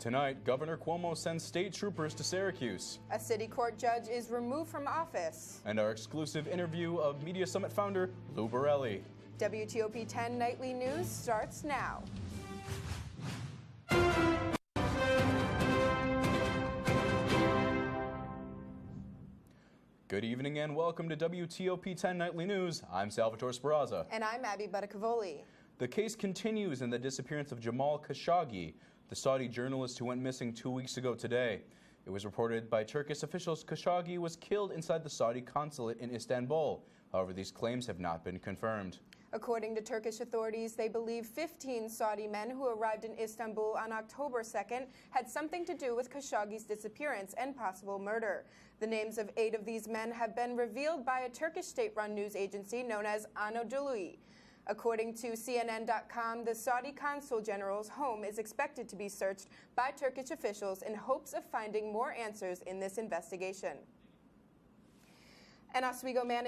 Tonight, Governor Cuomo sends state troopers to Syracuse. A city court judge is removed from office. And our exclusive interview of Media Summit founder Lou Borelli. WTOP 10 Nightly News starts now. Good evening and welcome to WTOP 10 Nightly News. I'm Salvatore Sperazza. And I'm Abby Buttacavoli. The case continues in the disappearance of Jamal Khashoggi, the Saudi journalist who went missing 2 weeks ago today. It was reported by Turkish officials Khashoggi was killed inside the Saudi consulate in Istanbul. However, these claims have not been confirmed. According to Turkish authorities, they believe 15 Saudi men who arrived in Istanbul on October 2nd had something to do with Khashoggi's disappearance and possible murder. The names of 8 of these men have been revealed by a Turkish state-run news agency known as Anadolu. According to CNN.com, the Saudi Consul General's home is expected to be searched by Turkish officials in hopes of finding more answers in this investigation. An Oswego man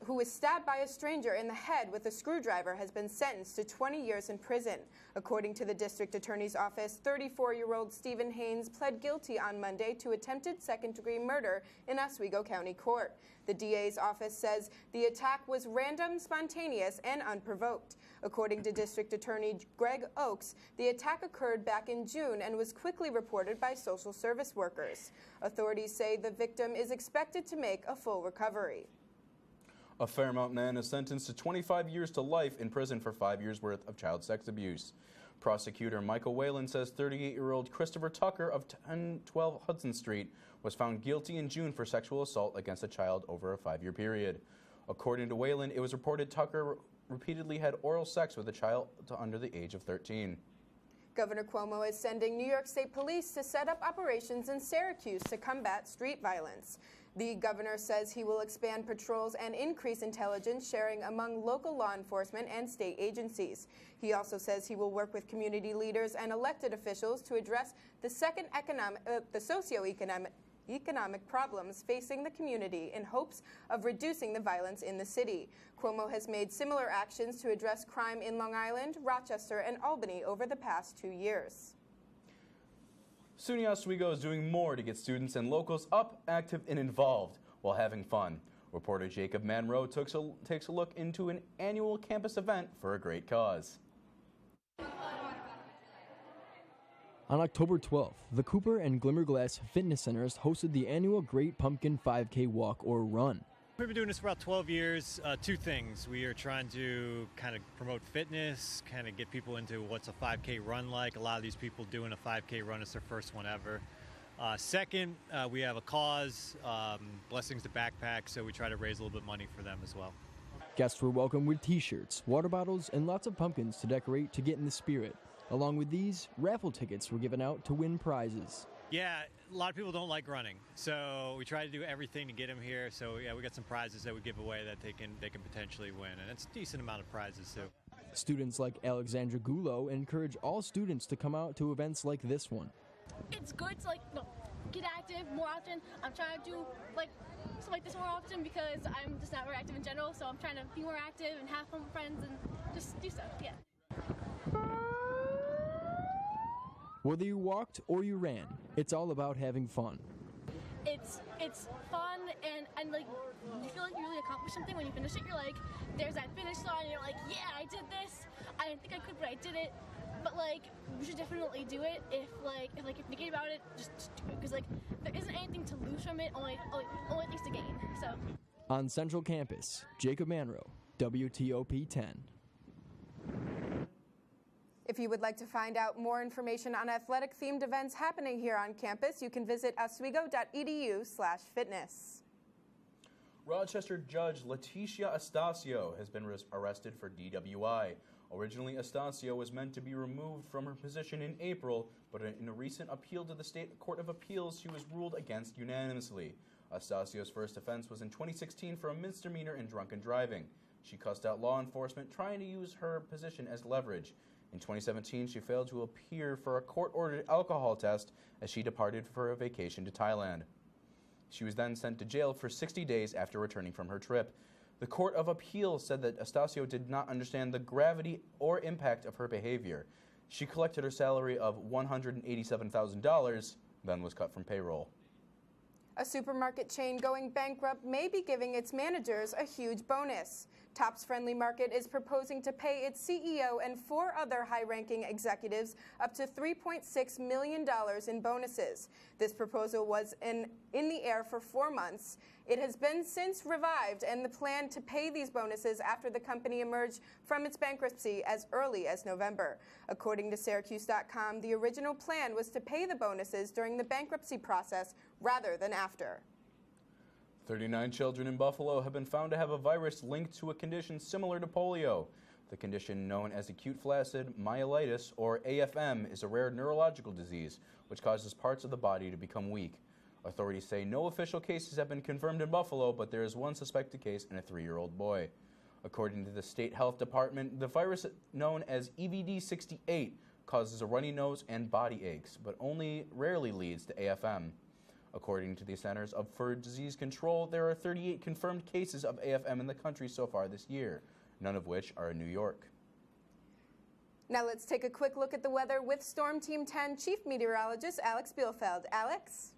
who was stabbed by a stranger in the head with a screwdriver has been sentenced to 20 years in prison. According to the district attorney's office, 34-year-old Stephen Haynes pled guilty on Monday to attempted second-degree murder in Oswego County Court. The DA's office says the attack was random, spontaneous, and unprovoked. According to District Attorney Greg Oakes, the attack occurred back in June and was quickly reported by social service workers. Authorities say the victim is expected to make a full recovery. A Fairmount man is sentenced to 25 years to life in prison for 5 years' worth of child sex abuse. Prosecutor Michael Whalen says 38-year-old Christopher Tucker of 1012 Hudson Street was found guilty in June for sexual assault against a child over a 5-year period. According to Whalen, it was reported Tucker repeatedly had oral sex with a child under the age of 13. Governor Cuomo is sending New York State Police to set up operations in Syracuse to combat street violence. The governor says he will expand patrols and increase intelligence sharing among local law enforcement and state agencies. He also says he will work with community leaders and elected officials to address the socioeconomic problems facing the community in hopes of reducing the violence in the city. Cuomo has made similar actions to address crime in Long Island, Rochester, and Albany over the past 2 years. SUNY Oswego is doing more to get students and locals up, active, and involved while having fun. Reporter Jacob Manroe takes a look into an annual campus event for a great cause. On October 12th, the Cooper and Glimmerglass Fitness Centers hosted the annual Great Pumpkin 5K Walk or Run. We've been doing this for about 12 years. 2 things. We are trying to kind of promote fitness, kind of get people into what's a 5K run like. A lot of these people doing a 5K run is their first one ever. Second, we have a cause, Blessings to Backpack, so we try to raise a little bit of money for them as well. Guests were welcomed with t-shirts, water bottles, and lots of pumpkins to decorate to get in the spirit. Along with these, raffle tickets were given out to win prizes. Yeah, a lot of people don't like running, so we try to do everything to get them here. So yeah, we got some prizes that we give away that they can potentially win, and it's a decent amount of prizes too. Students like Alexandra Gulo encourage all students to come out to events like this one. It's good to get active more often. I'm trying to do stuff like this more often because I'm just not very active in general. So I'm trying to be more active and have fun with friends and just do stuff. Yeah. Whether you walked or you ran, it's all about having fun. It's fun and you feel like you really accomplished something when you finish it. You're like, there's that finish line and you're like, yeah, I did this. I didn't think I could, but I did it. But you should definitely do it if you're thinking about it, just do it. Because there isn't anything to lose from it, only things to gain. So. On Central Campus, Jacob Manroe, WTOP 10. If you would like to find out more information on athletic-themed events happening here on campus, you can visit oswego.edu/fitness. Rochester Judge Leticia Astacio has been arrested for DWI. Originally, Astacio was meant to be removed from her position in April, but in a recent appeal to the State Court of Appeals, she was ruled against unanimously. Astacio's first offense was in 2016 for a misdemeanor in drunken driving. She cussed out law enforcement, trying to use her position as leverage. In 2017, she failed to appear for a court-ordered alcohol test as she departed for a vacation to Thailand. She was then sent to jail for 60 days after returning from her trip. The Court of Appeals said that Astacio did not understand the gravity or impact of her behavior. She collected her salary of $187,000, then was cut from payroll. A supermarket chain going bankrupt may be giving its managers a huge bonus. Tops Friendly Market is proposing to pay its CEO and 4 other high-ranking executives up to $3.6 million in bonuses. This proposal was in the air for 4 months. It has been since revived, and the plan to pay these bonuses after the company emerged from its bankruptcy as early as November. According to Syracuse.com, the original plan was to pay the bonuses during the bankruptcy process rather than after. 39 children in Buffalo have been found to have a virus linked to a condition similar to polio. The condition, known as acute flaccid myelitis, or AFM, is a rare neurological disease which causes parts of the body to become weak. Authorities say no official cases have been confirmed in Buffalo, but there is one suspected case in a 3-year-old boy. According to the state health department, the virus, known as EVD68, causes a runny nose and body aches, but only rarely leads to AFM. According to the Centers for Disease Control, there are 38 confirmed cases of AFM in the country so far this year, none of which are in New York. Now let's take a quick look at the weather with Storm Team 10 Chief Meteorologist Alex Bielfeld. Alex?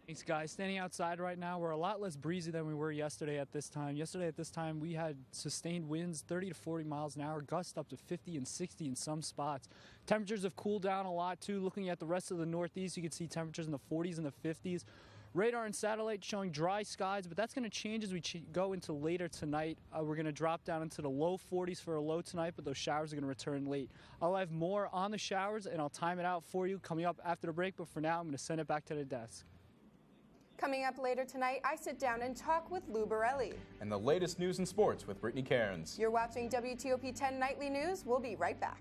Thanks, guys. Standing outside right now, we're a lot less breezy than we were yesterday at this time. Yesterday at this time, we had sustained winds 30 to 40 miles an hour, gusts up to 50 and 60 in some spots. Temperatures have cooled down a lot, too. Looking at the rest of the Northeast, you can see temperatures in the 40s and the 50s. Radar and satellite showing dry skies, but that's going to change as we go into later tonight. We're going to drop down into the low 40s for a low tonight, but those showers are going to return late. I'll have more on the showers, and I'll time it out for you coming up after the break, but for now, I'm going to send it back to the desk. Coming up later tonight, I sit down and talk with Lou Borelli. And the latest news in sports with Brittany Cairns. You're watching WTOP 10 Nightly News. We'll be right back.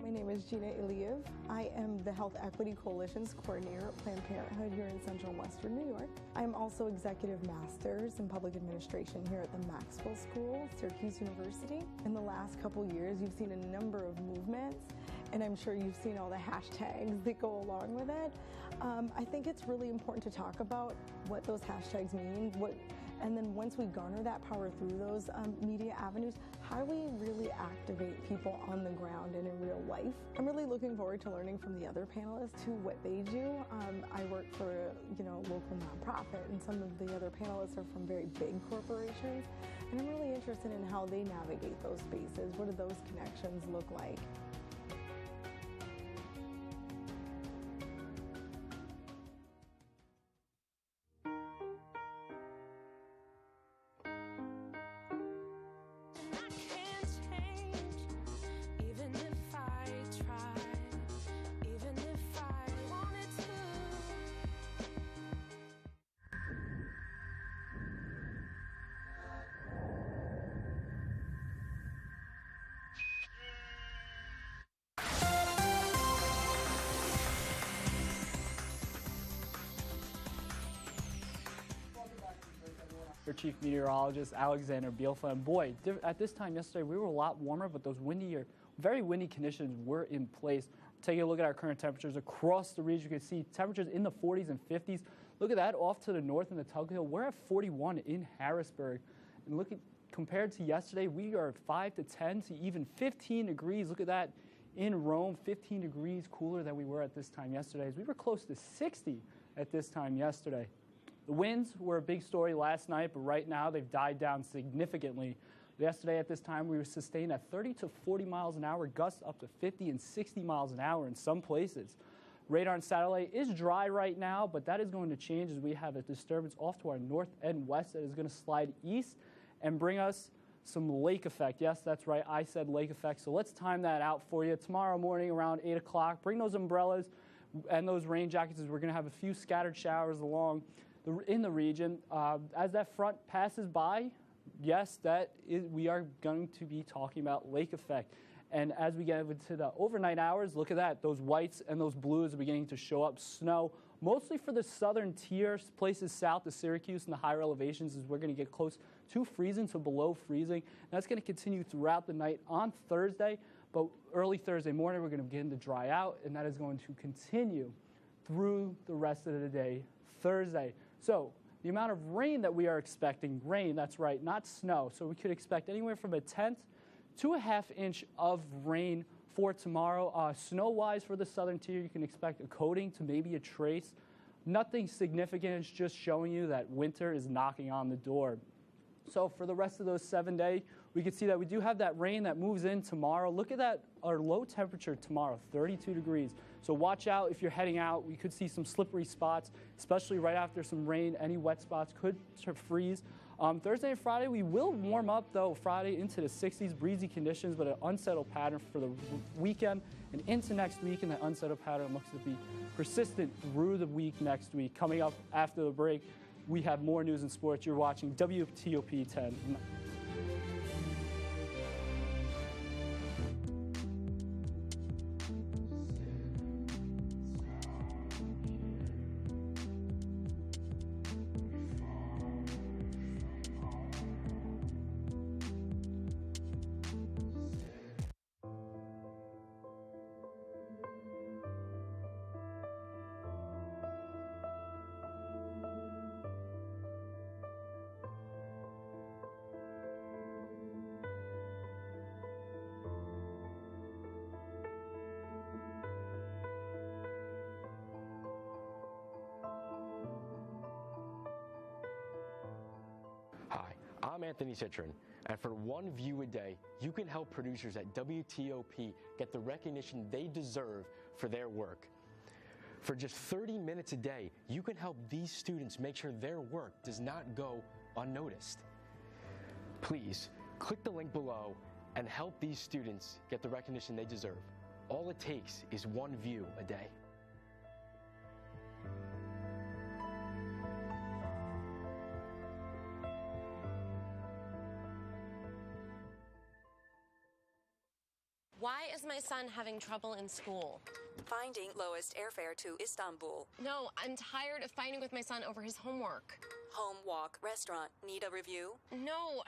My name is Gina Iliev. I am the Health Equity Coalition's coordinator at Planned Parenthood here in Central and Western New York. I'm also Executive Masters in Public Administration here at the Maxwell School, Syracuse University. In the last couple years, you've seen a number of movements, and I'm sure you've seen all the hashtags that go along with it. I think it's really important to talk about what those hashtags mean, and then once we garner that power through those media avenues, how do we really activate people on the ground and in real life? I'm really looking forward to learning from the other panelists too, what they do. I work for a local nonprofit, and some of the other panelists are from very big corporations, and I'm really interested in how they navigate those spaces. What do those connections look like? Our Chief Meteorologist, Alexander Bielfa. And boy, at this time yesterday, we were a lot warmer, but those very windy conditions were in place. Taking a look at our current temperatures across the region, you can see temperatures in the 40s and 50s. Look at that off to the north in the Tug Hill. We're at 41 in Harrisburg. And look at, compared to yesterday, we are 5 to 10 to even 15 degrees. Look at that in Rome, 15 degrees cooler than we were at this time yesterday. We were close to 60 at this time yesterday. The winds were a big story last night, but right now they've died down significantly. Yesterday at this time, we were sustained at 30 to 40 miles an hour, gusts up to 50 and 60 miles an hour in some places. Radar and satellite is dry right now, but that is going to change as we have a disturbance off to our north and west that is going to slide east and bring us some lake effect. Yes, that's right. I said lake effect. So let's time that out for you. Tomorrow morning around 8 o'clock, bring those umbrellas and those rain jackets, as we're going to have a few scattered showers in the region. As that front passes by, yes, we are going to be talking about lake effect. And as we get into the overnight hours, look at that. Those whites and those blues are beginning to show up. Snow, mostly for the southern tier, places south of Syracuse and the higher elevations, as we're going to get close to freezing, to below freezing. And that's going to continue throughout the night on Thursday. But early Thursday morning, we're going to begin to dry out, and that is going to continue through the rest of the day Thursday. So the amount of rain that we are expecting, rain, that's right, not snow. So we could expect anywhere from a tenth to a half inch of rain for tomorrow. Snow-wise for the southern tier, you can expect a coating to maybe a trace. Nothing significant. It's just showing you that winter is knocking on the door. So for the rest of those 7 days, we can see that we do have that rain that moves in tomorrow. Look at that, our low temperature tomorrow, 32 degrees. So watch out if you're heading out. We could see some slippery spots, especially right after some rain. Any wet spots could freeze. Thursday and Friday, we will warm up, though, Friday into the 60s, breezy conditions, but an unsettled pattern for the weekend and into next week, and that unsettled pattern looks to be persistent through the week next week. Coming up after the break, we have more news and sports. You're watching WTOP 10. Hi, I'm Anthony Citron, and for one view a day, you can help producers at WTOP get the recognition they deserve for their work. For just 30 minutes a day, you can help these students make sure their work does not go unnoticed. Please, click the link below and help these students get the recognition they deserve. All it takes is one view a day. Why is my son having trouble in school? Finding lowest airfare to Istanbul. No, I'm tired of fighting with my son over his homework. Home walk restaurant. Need a review? No.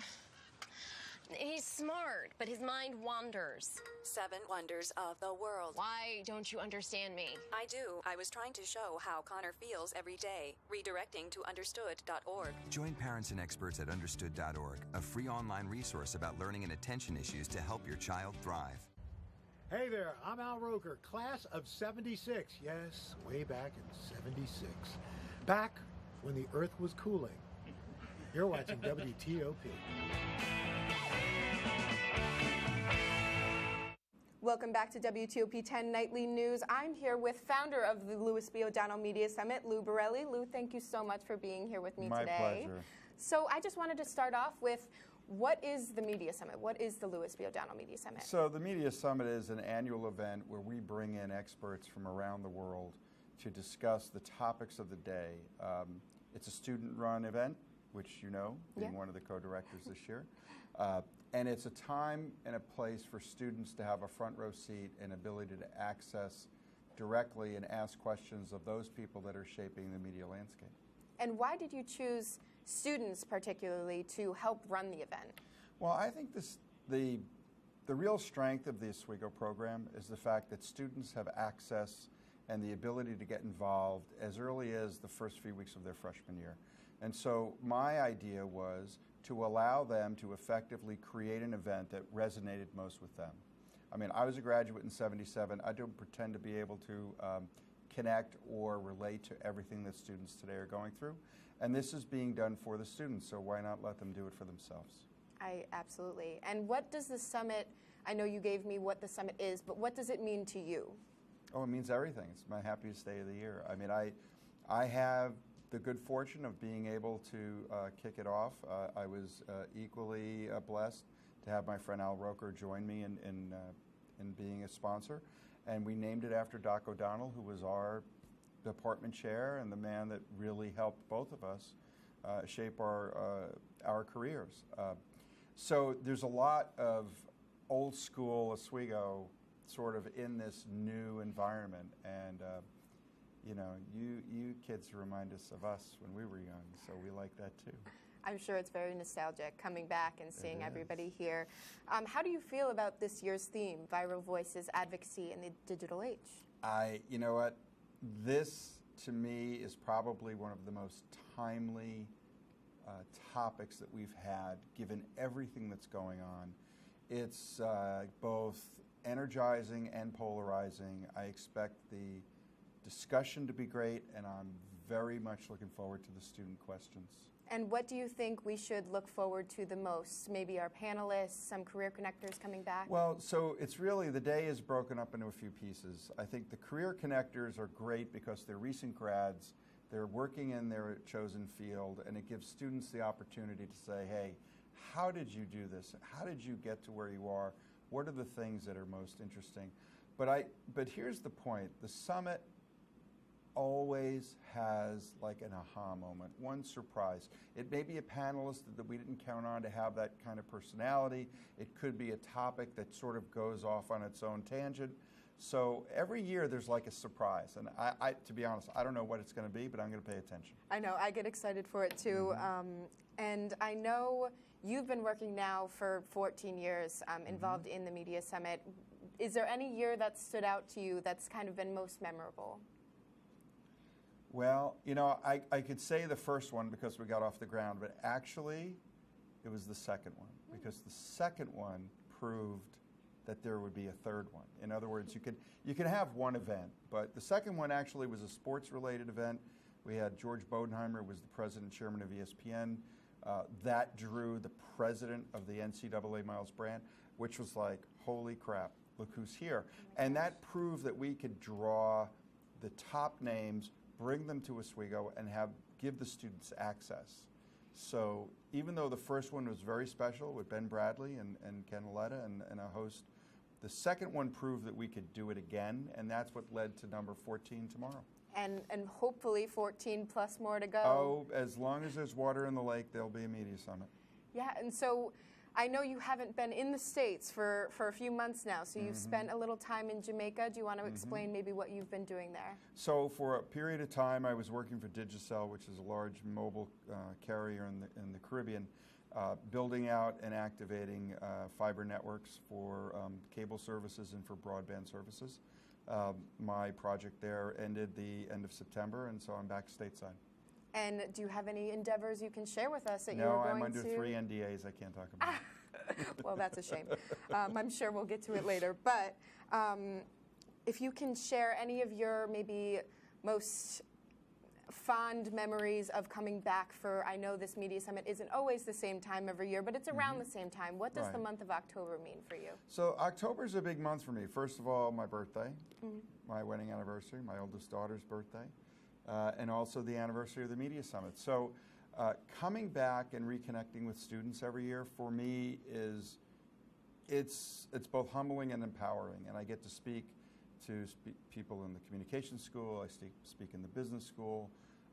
He's smart, but his mind wanders. 7 wonders of the world. Why don't you understand me? I do. I was trying to show how Connor feels every day. Redirecting to understood.org. Join parents and experts at understood.org, a free online resource about learning and attention issues to help your child thrive. Hey there, I'm Al Roker, class of 76. Yes, way back in 76. Back when the earth was cooling. You're watching WTOP. Welcome back to WTOP 10 Nightly News. I'm here with founder of the Louis B. O'Donnell Media Summit, Lou Borelli. Lou, thank you so much for being here with me today. My pleasure. So I just wanted to start off with, what is the Media Summit? What is the Louis B. O'Donnell Media Summit? So the Media Summit is an annual event where we bring in experts from around the world to discuss the topics of the day. It's a student-run event, which you know, being one of the co-directors this year. And it's a time and a place for students to have a front row seat and ability to access directly and ask questions of those people that are shaping the media landscape. And why did you choose students particularly to help run the event? Well, I think the real strength of the Oswego program is the fact that students have access and the ability to get involved as early as the first few weeks of their freshman year. And so my idea was to allow them to effectively create an event that resonated most with them. I mean, I was a graduate in '77. I don't pretend to be able to connect or relate to everything that students today are going through. And this is being done for the students, so why not let them do it for themselves? Absolutely. And what does the summit, I know you gave me what the summit is, but what does it mean to you? Oh, it means everything. It's my happiest day of the year. I mean, I have the good fortune of being able to kick it off. I was equally blessed to have my friend Al Roker join me in being a sponsor. And we named it after Doc O'Donnell, who was our department chair and the man that really helped both of us shape our careers. So there's a lot of old school Oswego sort of in this new environment. And you know, you kids remind us of us when we were young, so we like that too. I'm sure it's very nostalgic coming back and seeing everybody here. How do you feel about this year's theme, Viral Voices, Advocacy in the Digital Age? You know what, this to me is probably one of the most timely topics that we've had, given everything that's going on. It's both energizing and polarizing. I expect the discussion to be great, and I'm very much looking forward to the student questions. And what do you think we should look forward to the most? Maybe our panelists, some career connectors coming back? Well, so it's really, the day is broken up into a few pieces. I think the career connectors are great because they're recent grads, they're working in their chosen field, and it gives students the opportunity to say, hey, how did you do this? How did you get to where you are? What are the things that are most interesting? But here's the point, the summit always has like an aha moment, one surprise. It may be a panelist that we didn't count on to have that kind of personality. It could be a topic that sort of goes off on its own tangent. So every year there's like a surprise. And I to be honest, I don't know what it's going to be, but I'm going to pay attention. I know, I get excited for it too. And I know you've been working now for 14 years involved in the Media Summit. Is there any year that stood out to you that's kind of been most memorable? Well, you know, I could say the first one because we got off the ground, but actually it was the second one, because the second one proved that there would be a third one. In other words, you could have one event, but the second one actually was a sports-related event. We had George Bodenheimer, who was the president and chairman of ESPN. That drew the president of the NCAA, Miles Brandt, which was like, holy crap, look who's here. And that proved that we could draw the top names, bring them to Oswego, and give the students access. So even though the first one was very special with Ben Bradley and Ken Aletta and a host, the second one proved that we could do it again, and that's what led to number 14 tomorrow. And hopefully 14 plus more to go. Oh, as long as there's water in the lake, there'll be a media summit. Yeah, and so I know you haven't been in the States for a few months now, so you've spent a little time in Jamaica. Do you want to explain maybe what you've been doing there? So for a period of time, I was working for Digicel, which is a large mobile carrier in the Caribbean, building out and activating fiber networks for cable services and for broadband services. My project there ended the end of September, and so I'm back stateside. And do you have any endeavors you can share with us that you were going to? No, I'm under 3 NDAs. I can't talk about it. Well, that's a shame. I'm sure we'll get to it later. But if you can share any of your maybe most fond memories of coming back for, I know this Media Summit isn't always the same time every year, but it's around the same time. What does the month of October mean for you? So October is a big month for me. First of all, my birthday, my wedding anniversary, my oldest daughter's birthday. And also the anniversary of the Media Summit. So coming back and reconnecting with students every year for me it's both humbling and empowering. And I get to speak to people in the communications school, I speak in the business school,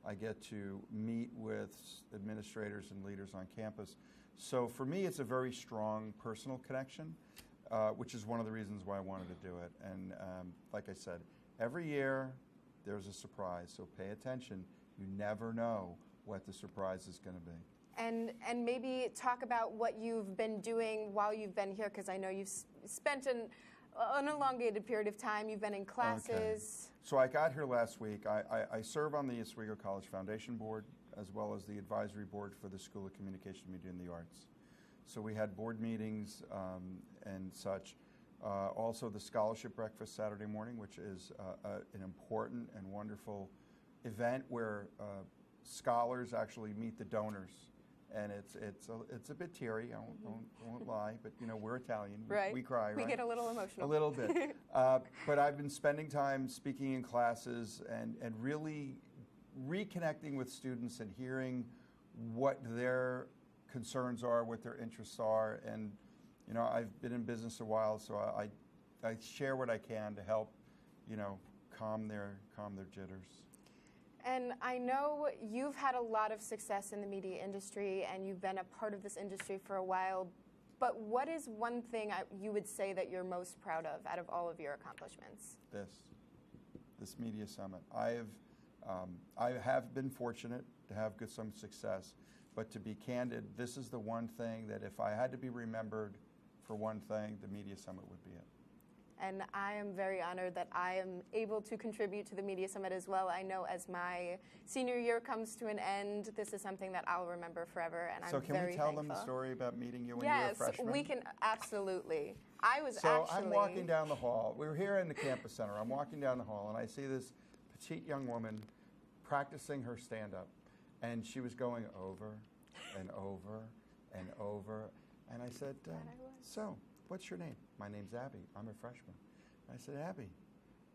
I get to meet with administrators and leaders on campus. So for me it's a very strong personal connection, which is one of the reasons why I wanted to do it. And like I said, every year there's a surprise, so pay attention. You never know what the surprise is going to be. And maybe talk about what you've been doing while you've been here, because I know you've spent an elongated period of time. You've been in classes. Okay. So I got here last week. I serve on the Oswego College Foundation Board, as well as the advisory board for the School of Communication, Media, and the Arts. So we had board meetings and such. Also the scholarship breakfast Saturday morning, which is an important and wonderful event where scholars actually meet the donors, and it's a bit teary. I won't lie, but you know, we're Italian. We cry. We get a little emotional. A little bit. But I've been spending time speaking in classes and really reconnecting with students and hearing what their concerns are, what their interests are, and you know, I've been in business a while, so I share what I can to help, you know, calm their jitters. And I know you've had a lot of success in the media industry, and you've been a part of this industry for a while. But what is one thing you would say that you're most proud of out of all of your accomplishments? This media summit. I have been fortunate to have some success, but to be candid, this is the one thing that if I had to be remembered for one thing, the media summit would be it. And I am very honored that I am able to contribute to the Media Summit as well. I know as my senior year comes to an end, this is something that I'll remember forever, and I'm very thankful. So can we tell them the story about meeting you when you were a freshman? Yes, we can, absolutely. I'm walking down the hall. We were here in the campus center. I'm walking down the hall, and I see this petite young woman practicing her stand-up, and she was going over and over and over. And I said, so, what's your name? My name's Abby. I'm a freshman. I said, Abby,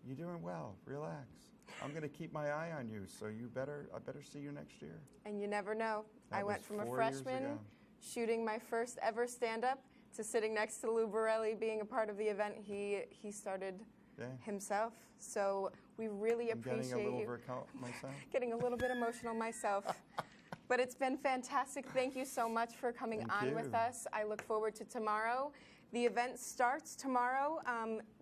you're doing well. Relax. I'm going to keep my eye on you, so I better see you next year. And you never know. I went from a freshman shooting my first ever stand-up to sitting next to Lou Borelli being a part of the event he started himself. So we really appreciate getting a little myself. Getting a little bit emotional myself. But it's been fantastic. Thank you so much for coming on with us. I look forward to tomorrow. The event starts tomorrow.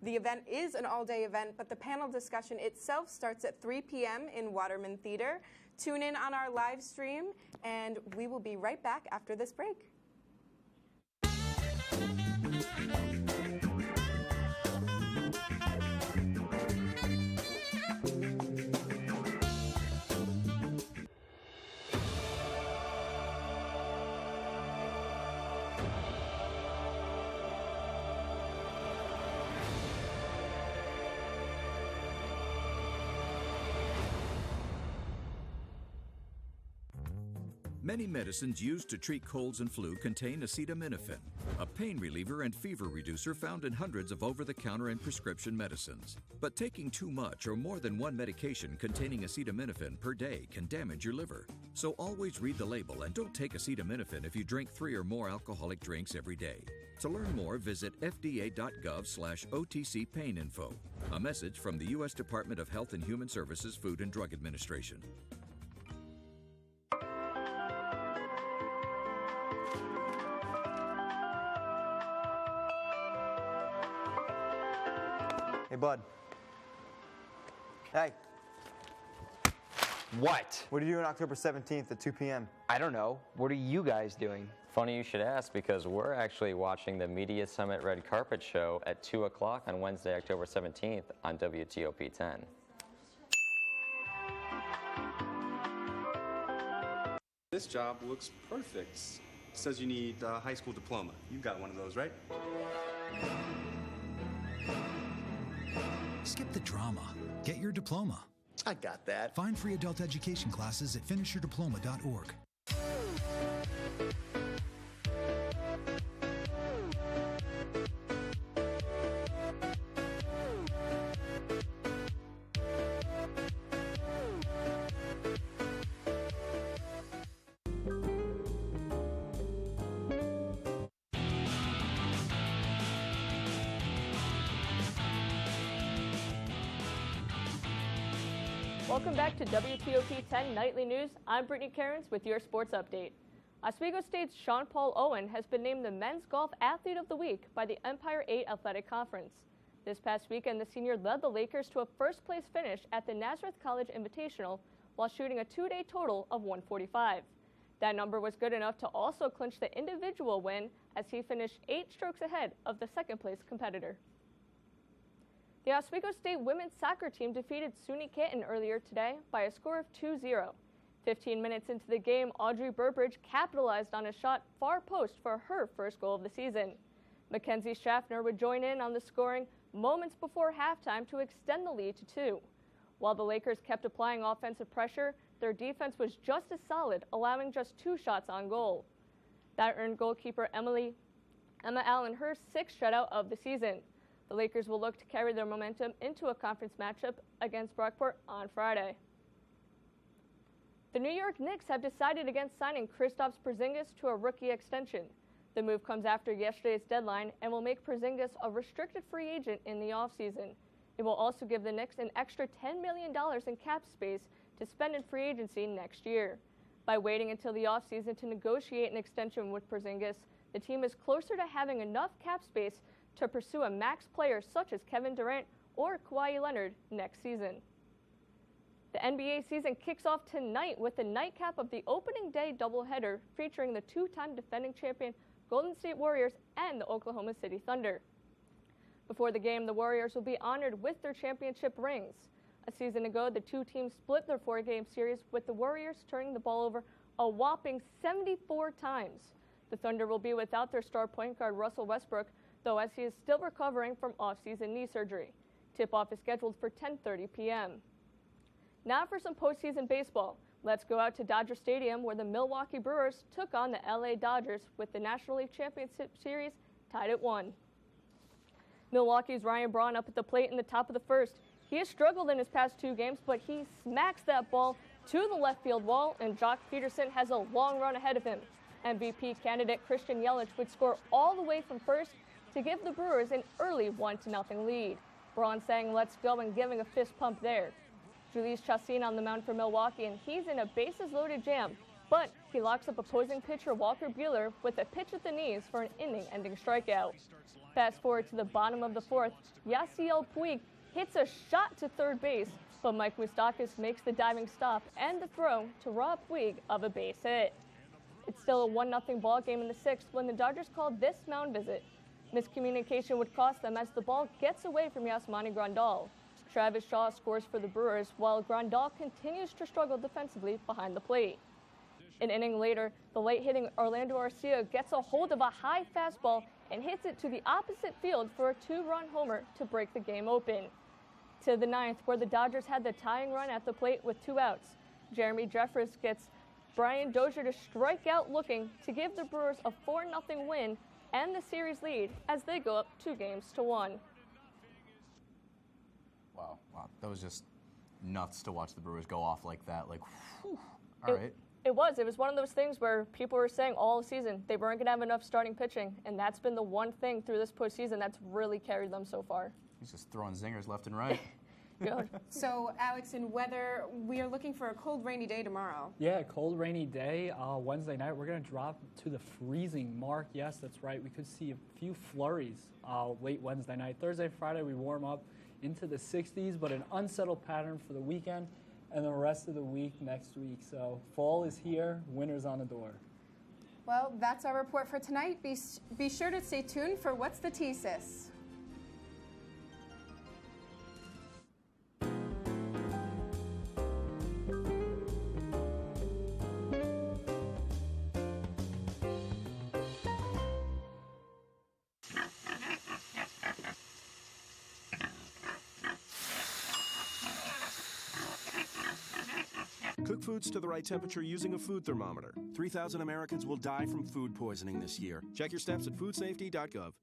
The event is an all-day event, but the panel discussion itself starts at 3 p.m. in Waterman Theater. Tune in on our live stream, and we will be right back after this break. Many medicines used to treat colds and flu contain acetaminophen, a pain reliever and fever reducer found in hundreds of over-the-counter and prescription medicines. But taking too much or more than one medication containing acetaminophen per day can damage your liver. So always read the label and don't take acetaminophen if you drink 3 or more alcoholic drinks every day. To learn more, visit fda.gov/OTC pain info. A message from the U.S. Department of Health and Human Services Food and Drug Administration. Hey, bud. Hey. What? What are you doing October 17th at 2 p.m.? I don't know. What are you guys doing? Funny you should ask, because we're actually watching the Media Summit Red Carpet Show at 2 o'clock on Wednesday, October 17th on WTOP 10. This job looks perfect. It says you need a high school diploma. You got one of those, right? Skip the drama. Get your diploma. I got that. Find free adult education classes at finishyourdiploma.org. Welcome back to WTOP 10 Nightly News. I'm Brittany Cairns with your sports update. Oswego State's Sean Paul Owen has been named the Men's Golf Athlete of the Week by the Empire 8 Athletic Conference. This past weekend, the senior led the Lakers to a first-place finish at the Nazareth College Invitational while shooting a 2-day total of 145. That number was good enough to also clinch the individual win as he finished 8 strokes ahead of the second-place competitor. The Oswego State women's soccer team defeated SUNY Canton earlier today by a score of 2-0. 15 minutes into the game, Audrey Burbridge capitalized on a shot far post for her first goal of the season. Mackenzie Schaffner would join in on the scoring moments before halftime to extend the lead to 2. While the Lakers kept applying offensive pressure, their defense was just as solid, allowing just 2 shots on goal. That earned goalkeeper Emma Allen her 6th shutout of the season. The Lakers will look to carry their momentum into a conference matchup against Brockport on Friday. The New York Knicks have decided against signing Kristaps Porzingis to a rookie extension. The move comes after yesterday's deadline and will make Porzingis a restricted free agent in the offseason. It will also give the Knicks an extra $10 million in cap space to spend in free agency next year. By waiting until the offseason to negotiate an extension with Porzingis, the team is closer to having enough cap space to pursue a max player such as Kevin Durant or Kawhi Leonard next season. The NBA season kicks off tonight with the nightcap of the opening day doubleheader featuring the two-time defending champion Golden State Warriors and the Oklahoma City Thunder. Before the game, the Warriors will be honored with their championship rings. A season ago, the two teams split their four-game series, with the Warriors turning the ball over a whopping 74 times. The Thunder will be without their star point guard Russell Westbrook, though, as he is still recovering from off-season knee surgery. Tip-off is scheduled for 10:30 p.m. Now for some postseason baseball. Let's go out to Dodger Stadium, where the Milwaukee Brewers took on the LA Dodgers with the National League Championship Series tied at 1. Milwaukee's Ryan Braun up at the plate in the top of the first. He has struggled in his past two games, but he smacks that ball to the left field wall, and Jock Peterson has a long run ahead of him. MVP candidate Christian Yelich would score all the way from first to give the Brewers an early 1-0 lead. Braun saying let's go and giving a fist pump there. Julius Chassin on the mound for Milwaukee, and he's in a bases-loaded jam, but he locks up opposing pitcher Walker Buehler with a pitch at the knees for an inning-ending strikeout. Fast forward to the bottom of the fourth, Yasiel Puig hits a shot to third base, but Mike Moustakas makes the diving stop and the throw to rob Puig of a base hit. It's still a 1-0 ball game in the sixth when the Dodgers called this mound visit. Miscommunication would cost them as the ball gets away from Yasmani Grandal. Travis Shaw scores for the Brewers, while Grandal continues to struggle defensively behind the plate. An inning later, the late-hitting Orlando Arcia gets a hold of a high fastball and hits it to the opposite field for a 2-run homer to break the game open. To the ninth, where the Dodgers had the tying run at the plate with 2 outs. Jeremy Jeffress gets Brian Dozier to strike out looking to give the Brewers a 4-0 win and the series lead as they go up 2-1. Wow, that was just nuts to watch the Brewers go off like that. Like, whew, all right. It was one of those things where people were saying all season they weren't going to have enough starting pitching, and that's been the one thing through this postseason that's really carried them so far. He's just throwing zingers left and right. Good. So, Alex, in weather, we are looking for a cold, rainy day tomorrow. Yeah, cold, rainy day. Wednesday night, we're going to drop to the freezing mark. Yes, that's right. We could see a few flurries late Wednesday night. Thursday, Friday, we warm up into the 60s, but an unsettled pattern for the weekend and the rest of the week next week. So fall is here, winter's on the door. Well, that's our report for tonight. Be sure to stay tuned for What's the Tea, Sis? Cook foods to the right temperature using a food thermometer. 3,000 Americans will die from food poisoning this year. Check your steps at foodsafety.gov.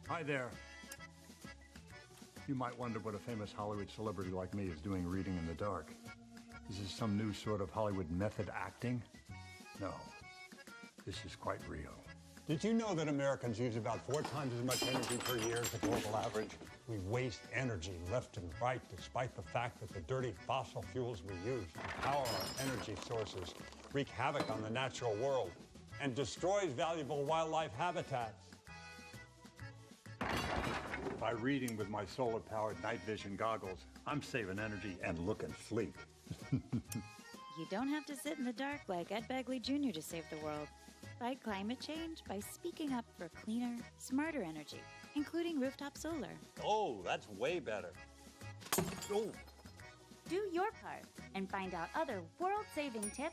Hi there. You might wonder what a famous Hollywood celebrity like me is doing reading in the dark. Is this some new sort of Hollywood method acting? No, this is quite real. Did you know that Americans use about 4 times as much energy per year as the global average? We waste energy left and right, despite the fact that the dirty fossil fuels we use to power our energy sources wreak havoc on the natural world and destroys valuable wildlife habitats. By reading with my solar-powered night vision goggles, I'm saving energy and looking sleek. You don't have to sit in the dark like Ed Begley Jr. to save the world. Fight climate change by speaking up for cleaner, smarter energy, including rooftop solar. Oh, that's way better. Oh. Do your part and find out other world-saving tips